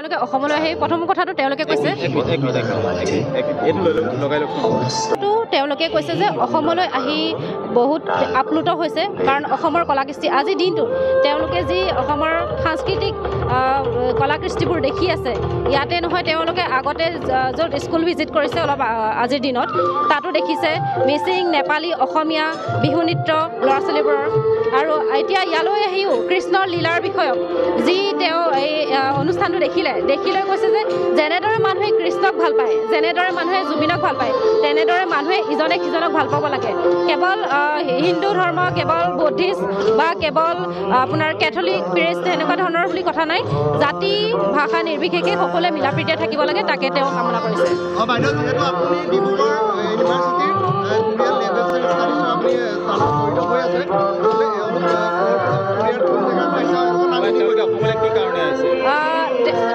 তেওঁলোকে অসমলৈ আহি প্ৰথম কথাটো তেওঁলোকে কৈছে তেওঁলোকে কৈছে যে অসমলৈ আহি বহুত আপ্লুত হৈছে কাৰণ অসমৰ কলাকৃষ্টি আজি দিনটোত তেওঁলোকে যি অসমৰ সাংস্কৃতিক কলাকৃষ্টিবোৰ দেখি আছে ইয়াতে নহয় তেওঁলোকে আগতে য'ত স্কুল ভিজিট কৰিছে অলপ আজিৰ দিনত তাতো দেখিছে মিচিং নেপালী অসমীয়া বিহু নৃত্য ল'ৰা ছোৱালীবোৰৰ আৰু এতিয়া ইয়ালৈ আহিও কৃষ্ণৰ লীলাৰ বিষয়ক যি তেওঁ এই অনুষ্ঠানটো দেখিলৈ কৈছে যে যেনেদৰে মানুহে কৃষ্ণক ভাল পায় যেনেদৰে মানুহে জুবিনক ভাল পায় তেনেদৰে মানুহে ইজনে সিজনক ভাল পাব লাগে কেৱল হিন্দু ধৰ্ম কেৱল বৌদ্ধিষ্ট বা কেৱল আপোনাৰ কেথলিক প্ৰিষ্ট এনেকুৱা ধৰণৰ বুলি কথা নাই জাতি ভাষা নিৰ্বিশেষে সকলোৱে মিলা প্ৰীতিৰে থাকিব লাগে তাকে তেওঁ কামনা কৰিছে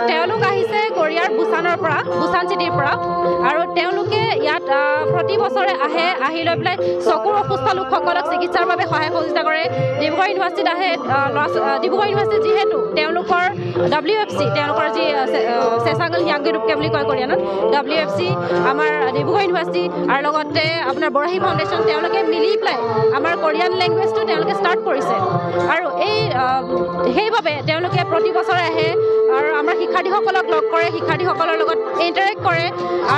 তেওঁলোক আহিছে কোৰিয়াৰ বুছান চিটিৰ পৰা আৰু তেওঁলোকে ইয়াত প্ৰতি বছৰে আহি লৈ পেলাই চকুৰ অসুস্থ লোকসকলক চিকিৎসাৰ বাবে সহায় সহযোগিতা কৰে ডিব্ৰুগড় ইউনিভাৰ্চিটিত আহে ডিব্ৰুগড় ইউনিভাৰ্চিটি যিহেতু তেওঁলোকৰ WFC তেওঁলোকৰ যি চেচাংগল হিয়াংগিৰুপকে বুলি কয় কোৰিয়ানত WFC আমাৰ ডিব্ৰুগড় ইউনিভাৰ্চিটি আৰু লগতে আপোনাৰ বৰাহী ফাউণ্ডেশ্যন তেওঁলোকে মিলি পেলাই আমাৰ কোৰিয়ান লেংগুৱেজটো তেওঁলোকে ষ্টাৰ্ট কৰিছে আৰু এই সেইবাবে তেওঁলোকে প্ৰতি বছৰে আহে আৰু আমাৰ শিক্ষাৰ্থীসকলক লগ কৰে শিক্ষাৰ্থীসকলৰ লগত ইণ্টাৰেক্ট কৰে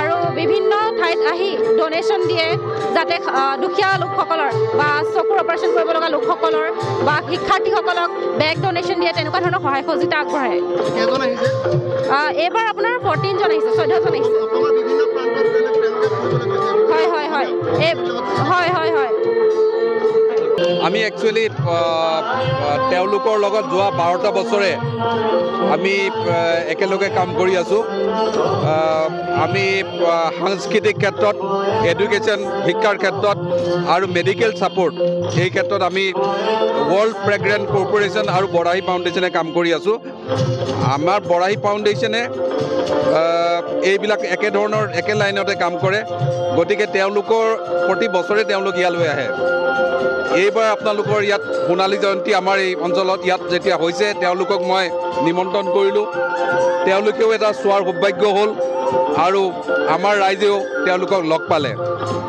আৰু বিভিন্ন ঠাইত আহি ডনেশ্যন দিয়ে যাতে দুখীয়া লোকসকলৰ বা চকুৰ অপাৰেশ্যন কৰিব লগা লোকসকলৰ বা শিক্ষাৰ্থীসকলক বেগ ডনেশ্যন দিয়ে তেনেকুৱা ধৰণৰ সহায় সহযোগিতা আগবঢ়ায় এইবাৰ আপোনাৰ 14 জন আহিছে 14 জন আহিছে হয় আমি একচুৱেলি তেওঁলোকৰ লগত যোৱা 12টা বছৰে আমি একেলগে কাম কৰি আছোঁ আমি সাংস্কৃতিক ক্ষেত্ৰত এডুকেশ্যন শিক্ষাৰ ক্ষেত্ৰত আৰু মেডিকেল ছাপোৰ্ট এই ক্ষেত্ৰত আমি ৱৰ্ল্ড প্ৰেগনেণ্ট কৰ্প'ৰেশ্যন আৰু বৰাহী ফাউণ্ডেশ্যনে কাম কৰি আছোঁ আমাৰ বৰাহী ফাউণ্ডেশ্যনে এইবিলাক একেধৰণৰ একে লাইনতে কাম কৰে গতিকে তেওঁলোকৰ প্ৰতি বছৰে তেওঁলোক ইয়ালৈ আহে এইবাৰ আপোনালোকৰ ইয়াত সোণালী জয়ন্তী আমাৰ এই অঞ্চলত ইয়াত যেতিয়া হৈছে তেওঁলোকক মই নিমন্ত্ৰণ কৰিলোঁ তেওঁলোকেও এটা চোৱাৰ সৌভাগ্য হ'ল আৰু আমাৰ ৰাইজেও তেওঁলোকক লগ পালে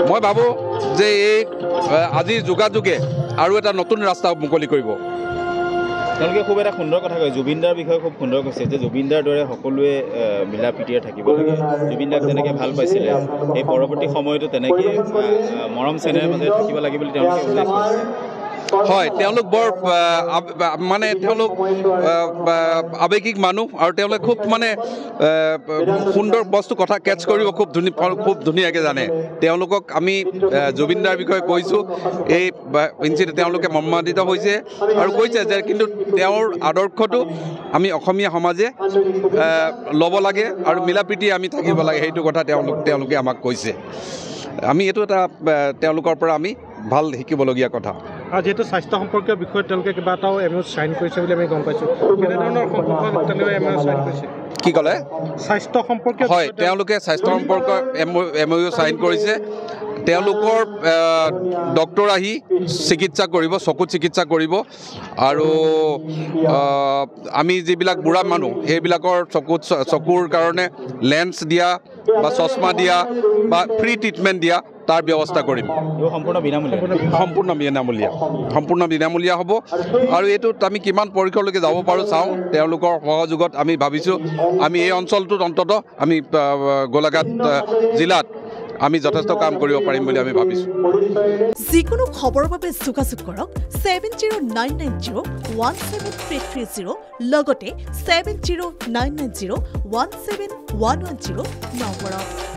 মই ভাবোঁ যে এই আজিৰ যোগাযোগে আৰু এটা নতুন ৰাস্তা মুকলি কৰিব তেওঁলোকে খুব এটা সুন্দৰ কথা কয় জুবিনদাৰ বিষয়ে খুব সুন্দৰ কৈছে যে জুবিনদাৰ দৰে সকলোৱে মিলা প্ৰীতিৰে থাকিব লাগে জুবিনদাক যেনেকৈ ভাল পাইছিলে এই পৰৱৰ্তী সময়তো তেনেকৈ মৰম চেনেহৰ মাজে থাকিব লাগে বুলি তেওঁলোকে উল্লেখ কৰিছে হয় তেওঁলোক বৰ মানে তেওঁলোক আৱেগিক মানুহ আৰু তেওঁলোকে খুব মানে সুন্দৰ বস্তু কথা কেটচ কৰিব খুব ধুনীয়াকৈ জানে তেওঁলোকক আমি জুবিনদাৰ বিষয়ে কৈছোঁ এই ইঞ্চিডেণ্ট তেওঁলোকে মৰ্মান্বিত হৈছে আৰু কৈছে যে কিন্তু তেওঁৰ আদৰ্শটো আমি অসমীয়া সমাজে ল'ব লাগে আৰু মিলা প্ৰীতি আমি থাকিব লাগে সেইটো কথা তেওঁলোকে আমাক কৈছে আমি এইটো এটা তেওঁলোকৰ পৰা আমি ভাল শিকিবলগীয়া কথা আৰু যেহেতু স্বাস্থ্য সম্পৰ্কীয় বিষয়ত তেওঁলোকে কিবা এটাও MOU চাইন কৰিছে বুলি আমি গম পাইছোঁ কেনেধৰণৰ তেওঁলোকে MOU চাইন কৰিছে কি ক'লে স্বাস্থ্য সম্পৰ্কীয় হয় তেওঁলোকে স্বাস্থ্য সম্পৰ্কীয় MOU চাইন কৰিছে তেওঁলোকৰ ডক্টৰ আহি চিকিৎসা কৰিব চকুত চিকিৎসা কৰিব আৰু আমি যিবিলাক বুঢ়া মানুহ সেইবিলাকৰ চকুৰ কাৰণে লেন্স দিয়া বা চশমা দিয়া বা ফ্ৰী ট্ৰিটমেণ্ট দিয়া তাৰ ব্যৱস্থা কৰিম সম্পূৰ্ণ বিনামূলীয়া হ'ব আৰু এইটোত আমি কিমান পৰিসৰলৈকে যাব পাৰোঁ চাওঁ তেওঁলোকৰ সহযোগত আমি ভাবিছোঁ আমি এই অঞ্চলটোত অন্ততঃ আমি গোলাঘাট জিলাত আমি যথেষ্ট কাম কৰিব পাৰিম বুলি আমি ভাবিছোঁ যিকোনো খবৰৰ বাবে যোগাযোগ কৰক 7099017330 লগতে 7099017110 নম্বৰত